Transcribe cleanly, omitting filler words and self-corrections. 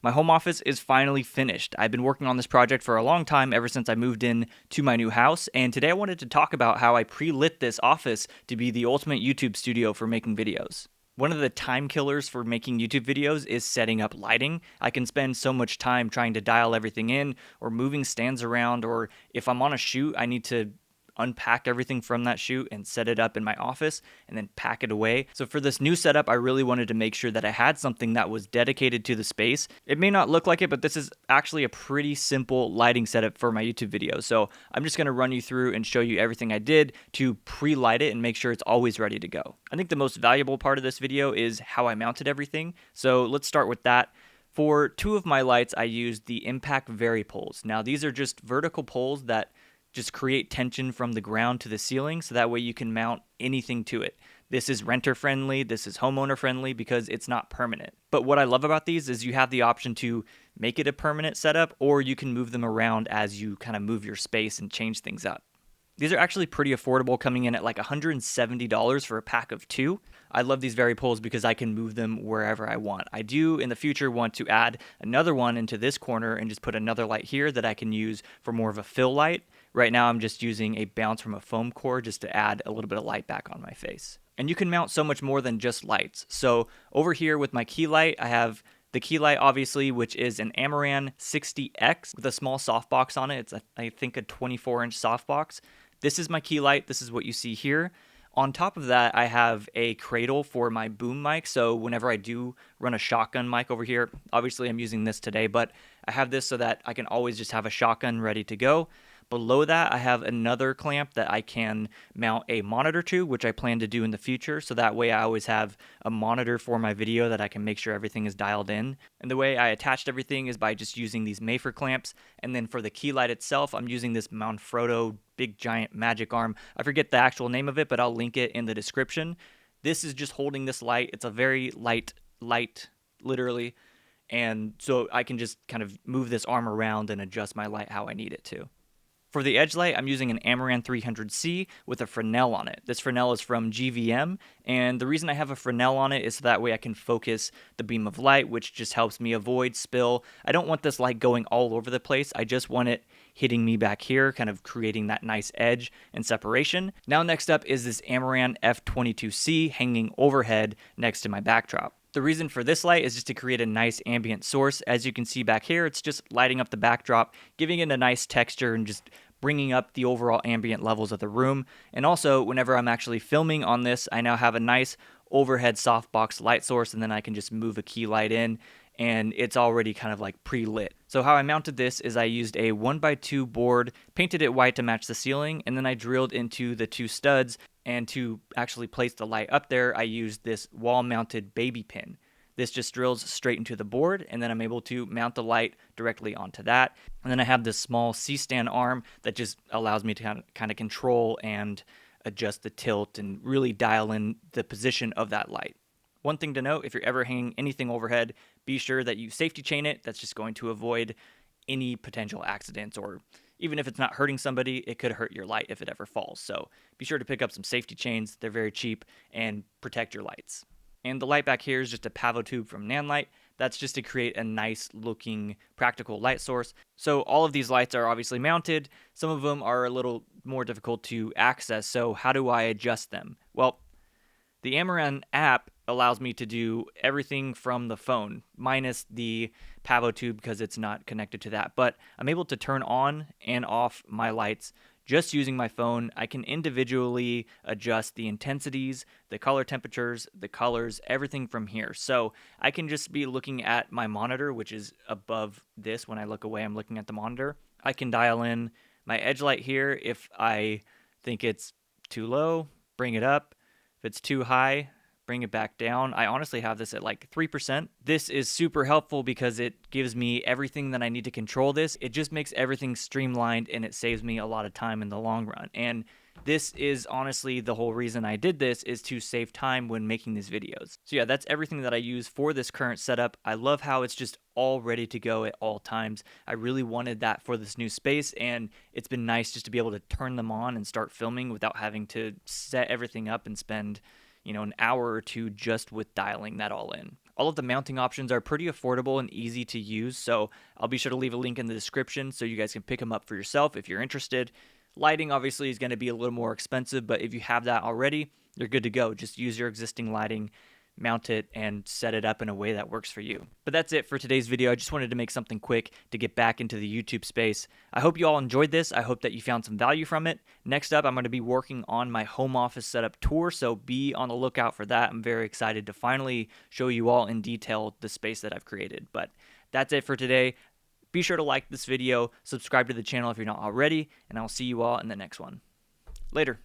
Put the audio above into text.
My home office is finally finished. I've been working on this project for a long time, ever since I moved in to my new house, and today I wanted to talk about how I pre-lit this office to be the ultimate YouTube studio for making videos. One of the time killers for making YouTube videos is setting up lighting. I can spend so much time trying to dial everything in, or moving stands around, or if I'm on a shoot, I need to unpack everything from that shoot and set it up in my office and then pack it away. So for this new setup, I really wanted to make sure that I had something that was dedicated to the space. It may not look like it, but this is actually a pretty simple lighting setup for my YouTube videos. So I'm just going to run you through and show you everything I did to pre-light it and make sure it's always ready to go. I think the most valuable part of this video is how I mounted everything. So let's start with that. For two of my lights, I used the Impact Vari poles. Now these are just vertical poles that just create tension from the ground to the ceiling, so that way you can mount anything to it. This is renter friendly, this is homeowner friendly because it's not permanent. But what I love about these is you have the option to make it a permanent setup, or you can move them around as you kind of move your space and change things up. These are actually pretty affordable, coming in at like $170 for a pack of two. I love these Vari poles because I can move them wherever I want. I do in the future want to add another one into this corner and just put another light here that I can use for more of a fill light. Right now I'm just using a bounce from a foam core just to add a little bit of light back on my face. And you can mount so much more than just lights. So over here with my key light, I have the key light, obviously, which is an Amaran 60X with a small softbox on it. It's, I think, a 24-inch softbox. This is my key light. This is what you see here. On top of that, I have a cradle for my boom mic. So whenever I do run a shotgun mic over here, obviously I'm using this today, but I have this so that I can always just have a shotgun ready to go. Below that, I have another clamp that I can mount a monitor to, which I plan to do in the future. So that way I always have a monitor for my video that I can make sure everything is dialed in. And the way I attached everything is by just using these Mayfer clamps. And then for the key light itself, I'm using this Manfrotto big giant magic arm. I forget the actual name of it, but I'll link it in the description. This is just holding this light. It's a very light light, literally. And so I can just kind of move this arm around and adjust my light how I need it to. For the edge light, I'm using an Amaran 300C with a Fresnel on it. This Fresnel is from GVM, and the reason I have a Fresnel on it is so that way I can focus the beam of light, which just helps me avoid spill. I don't want this light going all over the place. I just want it hitting me back here, kind of creating that nice edge and separation. Now next up is this Amaran F22C hanging overhead next to my backdrop. The reason for this light is just to create a nice ambient source. As you can see back here, it's just lighting up the backdrop, giving it a nice texture and just bringing up the overall ambient levels of the room. And also, whenever I'm actually filming on this, I now have a nice overhead softbox light source, and then I can just move a key light in, and it's already kind of like pre-lit. So how I mounted this is I used a 1x2 board, painted it white to match the ceiling, and then I drilled into the two studs. And to actually place the light up there, I used this wall-mounted baby pin. This just drills straight into the board, and then I'm able to mount the light directly onto that. And then I have this small C-stand arm that just allows me to kind of control and adjust the tilt and really dial in the position of that light. One thing to note, if you're ever hanging anything overhead, be sure that you safety chain it. That's just going to avoid any potential accidents, or even if it's not hurting somebody, it could hurt your light if it ever falls. So be sure to pick up some safety chains. They're very cheap, and protect your lights. And the light back here is just a Pavo tube from Nanlite. That's just to create a nice looking practical light source. So all of these lights are obviously mounted. Some of them are a little more difficult to access. So how do I adjust them? Well, the Amaran app allows me to do everything from the phone, minus the Pavo tube because it's not connected to that. But I'm able to turn on and off my lights just using my phone. I can individually adjust the intensities, the color temperatures, the colors, everything from here. So I can just be looking at my monitor, which is above this. When I look away, I'm looking at the monitor. I can dial in my edge light here. If I think it's too low, bring it up. If it's too high, bring it back down. I honestly have this at like 3%. This is super helpful because it gives me everything that I need to control this. It just makes everything streamlined, and it saves me a lot of time in the long run. And this is honestly the whole reason I did this, is to save time when making these videos. So yeah, that's everything that I use for this current setup. I love how it's just all ready to go at all times. I really wanted that for this new space, and it's been nice just to be able to turn them on and start filming without having to set everything up and spend an hour or two just with dialing that all in. All of the mounting options are pretty affordable and easy to use, so I'll be sure to leave a link in the description so you guys can pick them up for yourself if you're interested. Lighting obviously is going to be a little more expensive, but if you have that already, you're good to go. Just use your existing lighting, mount it, and set it up in a way that works for you. But that's it for today's video. I just wanted to make something quick to get back into the YouTube space. I hope you all enjoyed this. I hope that you found some value from it. Next up, I'm going to be working on my home office setup tour, so be on the lookout for that. I'm very excited to finally show you all in detail the space that I've created. But that's it for today. Be sure to like this video, subscribe to the channel if you're not already, and I'll see you all in the next one. Later.